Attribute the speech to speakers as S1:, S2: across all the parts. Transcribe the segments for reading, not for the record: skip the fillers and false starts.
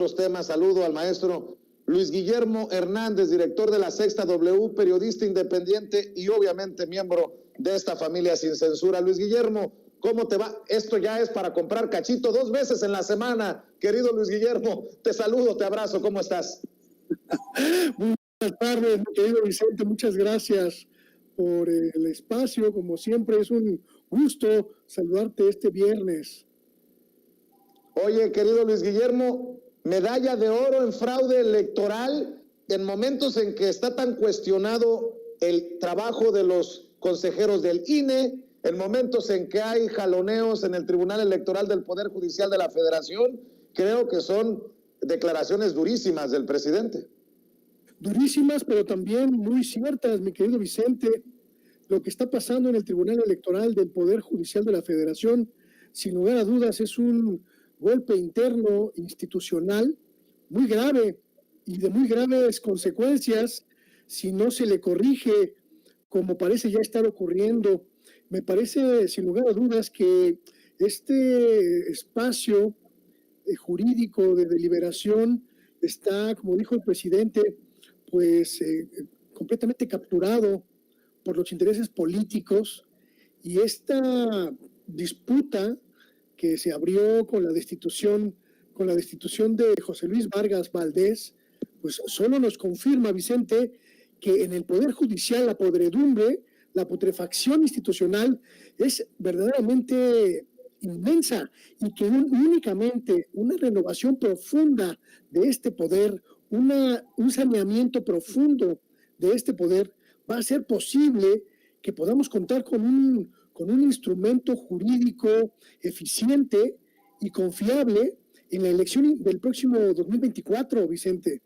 S1: los temas. Saludo al maestro Luis Guillermo Hernández, director de La Sexta W, periodista independiente y obviamente miembro de esta familia sin censura. Luis Guillermo, ¿cómo te va? Esto ya es para comprar cachito 2 veces en la semana. Querido Luis Guillermo, te saludo, te abrazo, ¿cómo estás?
S2: Muy buenas tardes, mi querido Vicente, muchas gracias por el espacio. Como siempre, es un gusto saludarte este viernes.
S1: Oye, querido Luis Guillermo, medalla de oro en fraude electoral en momentos en que está tan cuestionado el trabajo de los consejeros del INE, en momentos en que hay jaloneos en el Tribunal Electoral del Poder Judicial de la Federación. Creo que son declaraciones durísimas del presidente.
S2: Durísimas, pero también muy ciertas, mi querido Vicente. Lo que está pasando en el Tribunal Electoral del Poder Judicial de la Federación, sin lugar a dudas, es un golpe interno institucional muy grave y de muy graves consecuencias si no se le corrige, como parece ya estar ocurriendo. Me parece, sin lugar a dudas, que este espacio jurídico de deliberación está, como dijo el presidente, pues completamente capturado por los intereses políticos, y esta disputa que se abrió con la destitución de José Luis Vargas Valdés, pues solo nos confirma, Vicente, que en el Poder Judicial la podredumbre, la putrefacción institucional es verdaderamente inmensa, y que únicamente una renovación profunda de este poder, un saneamiento profundo de este poder va a ser posible que podamos contar con un instrumento jurídico eficiente y confiable en la elección del próximo 2024, Vicente.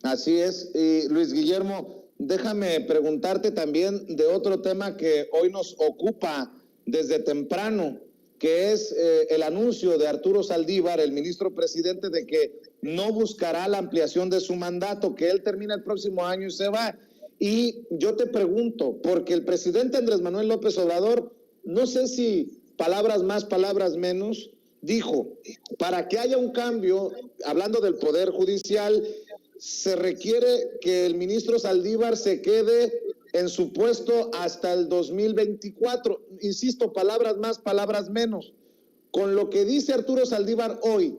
S1: Así es, y Luis Guillermo, déjame preguntarte también de otro tema que hoy nos ocupa desde temprano, que es el anuncio de Arturo Saldívar, el ministro presidente, de que no buscará la ampliación de su mandato, que él termina el próximo año y se va. Y yo te pregunto, porque el presidente Andrés Manuel López Obrador, no sé si palabras más, palabras menos, dijo, para que haya un cambio, hablando del Poder Judicial, se requiere que el ministro Saldívar se quede en su puesto hasta el 2024. Insisto, palabras más, palabras menos. Con lo que dice Arturo Saldívar hoy,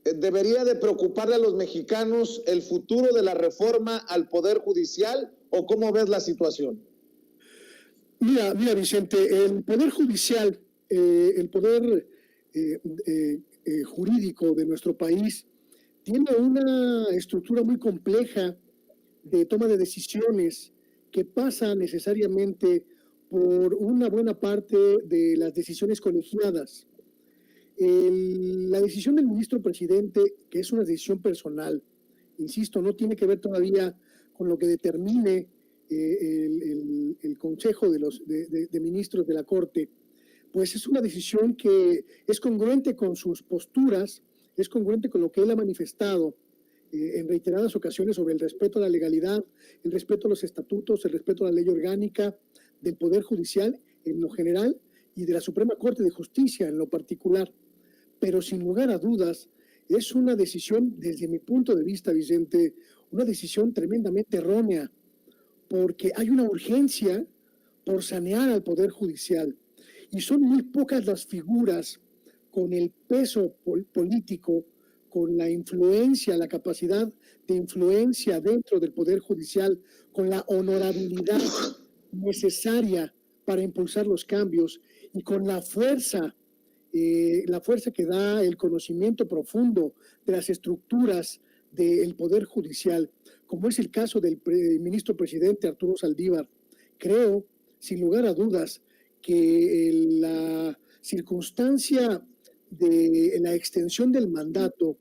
S1: ¿debería de preocuparle a los mexicanos el futuro de la reforma al Poder Judicial o cómo ves la situación?
S2: Mira, Vicente, el Poder Judicial, el poder jurídico de nuestro país tiene una estructura muy compleja de toma de decisiones que pasa necesariamente por una buena parte de las decisiones colegiadas. La decisión del ministro presidente, que es una decisión personal, insisto, no tiene que ver todavía con lo que determine el Consejo de Ministros de la Corte, pues es una decisión que es congruente con sus posturas, es congruente con lo que él ha manifestado en reiteradas ocasiones sobre el respeto a la legalidad, el respeto a los estatutos, el respeto a la ley orgánica del Poder Judicial en lo general y de la Suprema Corte de Justicia en lo particular. Pero sin lugar a dudas, es una decisión, desde mi punto de vista, Vicente, una decisión tremendamente errónea, porque hay una urgencia por sanear al Poder Judicial, y son muy pocas las figuras con el peso político, con la influencia, la capacidad de influencia dentro del Poder Judicial, con la honorabilidad necesaria para impulsar los cambios y con la fuerza que da el conocimiento profundo de las estructuras del Poder Judicial, como es el caso del ministro presidente Arturo Saldívar. Creo, sin lugar a dudas, que la circunstancia de la extensión del mandato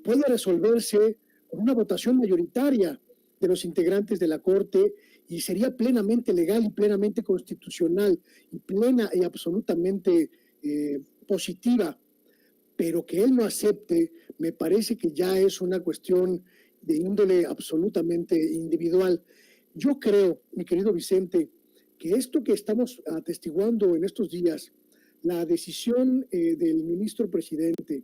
S2: puede resolverse con una votación mayoritaria de los integrantes de la Corte, y sería plenamente legal y plenamente constitucional y plena y absolutamente positiva. Pero que él no acepte, me parece que ya es una cuestión de índole absolutamente individual. Yo creo, mi querido Vicente, que esto que estamos atestiguando en estos días, la decisión del ministro presidente,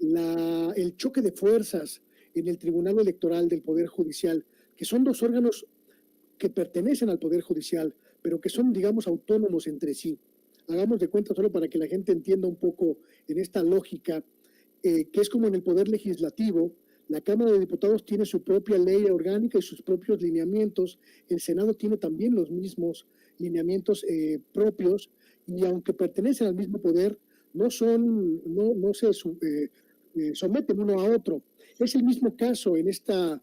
S2: el choque de fuerzas en el Tribunal Electoral del Poder Judicial, que son dos órganos que pertenecen al Poder Judicial, pero que son, digamos, autónomos entre sí. Hagamos de cuenta solo para que la gente entienda un poco en esta lógica, que es como en el Poder Legislativo. La Cámara de Diputados tiene su propia ley orgánica y sus propios lineamientos. El Senado tiene también los mismos lineamientos propios, y aunque pertenecen al mismo poder, no se someten uno a otro. Es el mismo caso en esta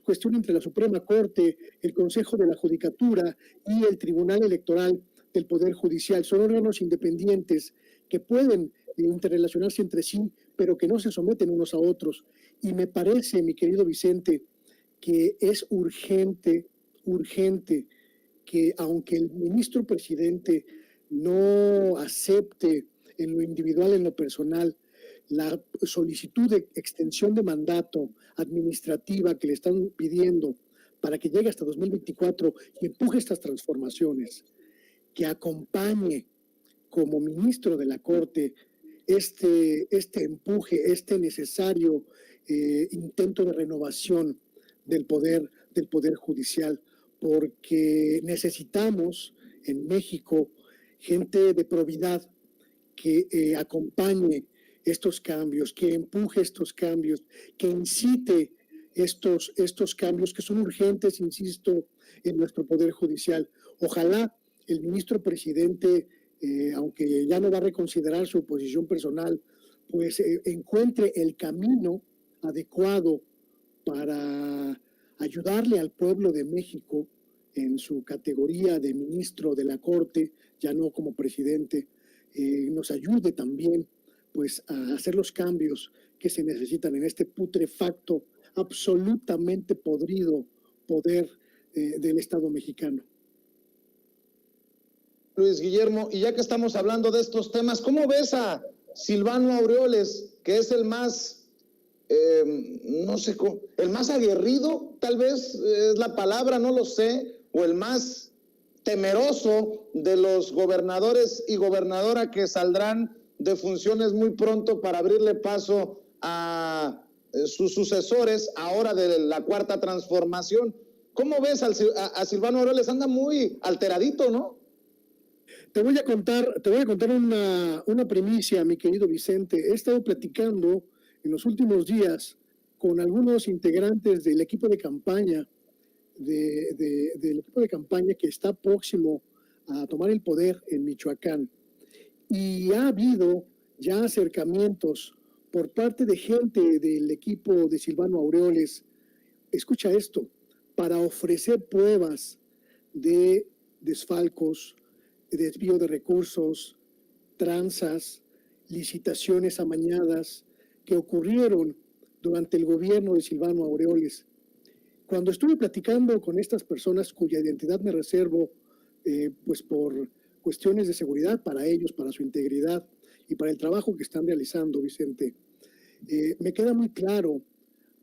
S2: cuestión entre la Suprema Corte, el Consejo de la Judicatura y el Tribunal Electoral del Poder Judicial. Son órganos independientes que pueden interrelacionarse entre sí, pero que no se someten unos a otros. Y me parece, mi querido Vicente, que es urgente que, aunque el ministro presidente no acepte en lo individual, en lo personal, la solicitud de extensión de mandato administrativa que le están pidiendo para que llegue hasta 2024 y empuje estas transformaciones, que acompañe como ministro de la Corte este empuje, este necesario intento de renovación del poder judicial, porque necesitamos en México gente de probidad que acompañe estos cambios, que empuje estos cambios, que incite estos cambios que son urgentes, insisto, en nuestro Poder Judicial. Ojalá el ministro presidente, aunque ya no va a reconsiderar su posición personal, pues encuentre el camino adecuado para ayudarle al pueblo de México en su categoría de ministro de la Corte, ya no como presidente, nos ayude también pues a hacer los cambios que se necesitan en este putrefacto, absolutamente podrido poder del Estado mexicano.
S1: Luis Guillermo, y ya que estamos hablando de estos temas, ¿cómo ves a Silvano Aureoles, que es el más, no sé, el más aguerrido, tal vez es la palabra, no lo sé, o el más temeroso de los gobernadores y gobernadora que saldrán de funciones muy pronto para abrirle paso a sus sucesores ahora de la Cuarta Transformación? ¿Cómo ves a Silvano Aureoles? Anda muy alteradito, ¿no?
S2: Te voy a contar una primicia, mi querido Vicente. He estado platicando en los últimos días con algunos integrantes del equipo de campaña, del equipo de campaña que está próximo a tomar el poder en Michoacán. Y ha habido ya acercamientos por parte de gente del equipo de Silvano Aureoles, escucha esto, para ofrecer pruebas de desfalcos, de desvío de recursos, tranzas, licitaciones amañadas que ocurrieron durante el gobierno de Silvano Aureoles. Cuando estuve platicando con estas personas cuya identidad me reservo, pues por cuestiones de seguridad para ellos, para su integridad y para el trabajo que están realizando, Vicente, me queda muy claro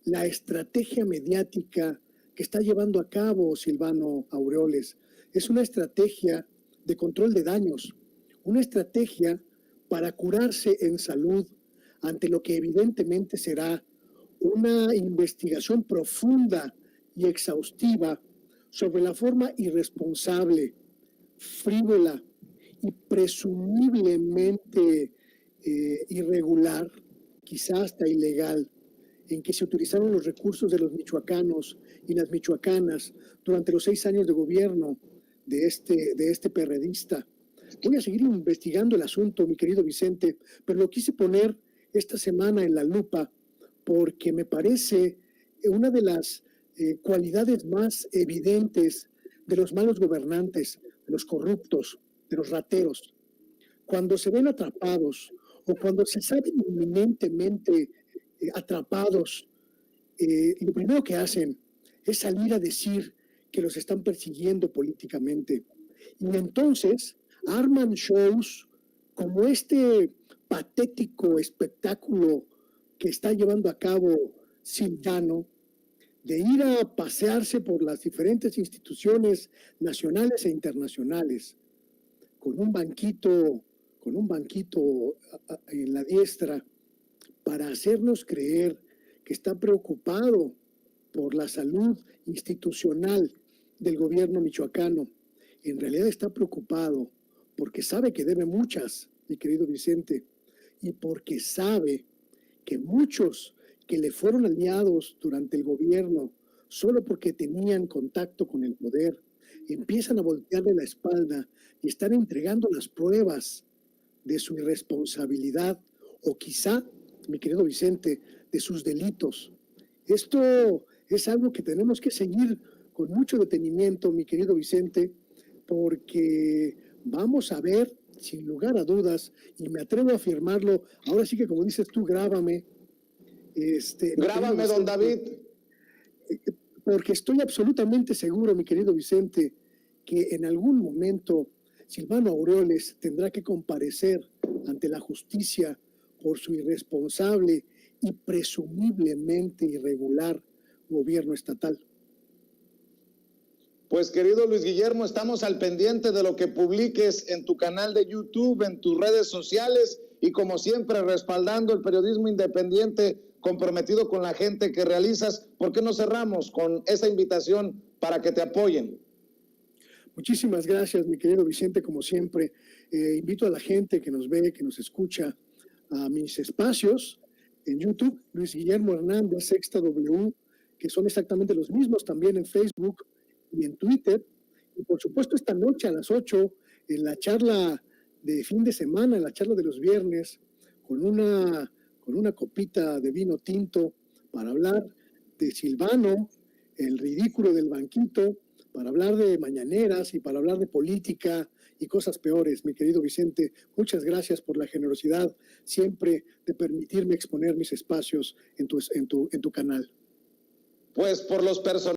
S2: la estrategia mediática que está llevando a cabo Silvano Aureoles. Es una estrategia de control de daños, una estrategia para curarse en salud ante lo que evidentemente será una investigación profunda y exhaustiva sobre la forma irresponsable, frívola y presumiblemente irregular, quizás hasta ilegal, en que se utilizaron los recursos de los michoacanos y las michoacanas durante los 6 años de gobierno de este perredista. Voy a seguir investigando el asunto, mi querido Vicente, pero lo quise poner esta semana en la lupa porque me parece una de las cualidades más evidentes de los malos gobernantes, de los corruptos, de los rateros. Cuando se ven atrapados o cuando se saben inminentemente atrapados, lo primero que hacen es salir a decir que los están persiguiendo políticamente. Y entonces arman shows como este patético espectáculo que está llevando a cabo Silvano, de ir a pasearse por las diferentes instituciones nacionales e internacionales con un banquito en la diestra, para hacernos creer que está preocupado por la salud institucional del gobierno michoacano. En realidad está preocupado porque sabe que debe muchas, mi querido Vicente, y porque sabe que muchos que le fueron aliados durante el gobierno solo porque tenían contacto con el poder, empiezan a voltearle la espalda y están entregando las pruebas de su irresponsabilidad o quizá, mi querido Vicente, de sus delitos. Esto es algo que tenemos que seguir con mucho detenimiento, mi querido Vicente, porque vamos a ver, sin lugar a dudas, y me atrevo a afirmarlo, ahora sí que como dices tú, grábame.
S1: Grábame, don David.
S2: Porque estoy absolutamente seguro, mi querido Vicente, que en algún momento Silvano Aureoles tendrá que comparecer ante la justicia por su irresponsable y presumiblemente irregular gobierno estatal.
S1: Pues querido Luis Guillermo, estamos al pendiente de lo que publiques en tu canal de YouTube, en tus redes sociales y como siempre respaldando el periodismo independiente comprometido con la gente que realizas. ¿Por qué no cerramos con esa invitación para que te apoyen?
S2: Muchísimas gracias, mi querido Vicente, como siempre. Invito a la gente que nos ve, que nos escucha, a mis espacios en YouTube, Luis Guillermo Hernández, Sexta W, que son exactamente los mismos también en Facebook y en Twitter. Y por supuesto esta noche a las 8, en la charla de fin de semana, en la charla de los viernes, con una copita de vino tinto para hablar de Silvano, el ridículo del banquito, para hablar de mañaneras y para hablar de política y cosas peores. Mi querido Vicente, muchas gracias por la generosidad siempre de permitirme exponer mis espacios en tu canal.
S1: Pues por los personajes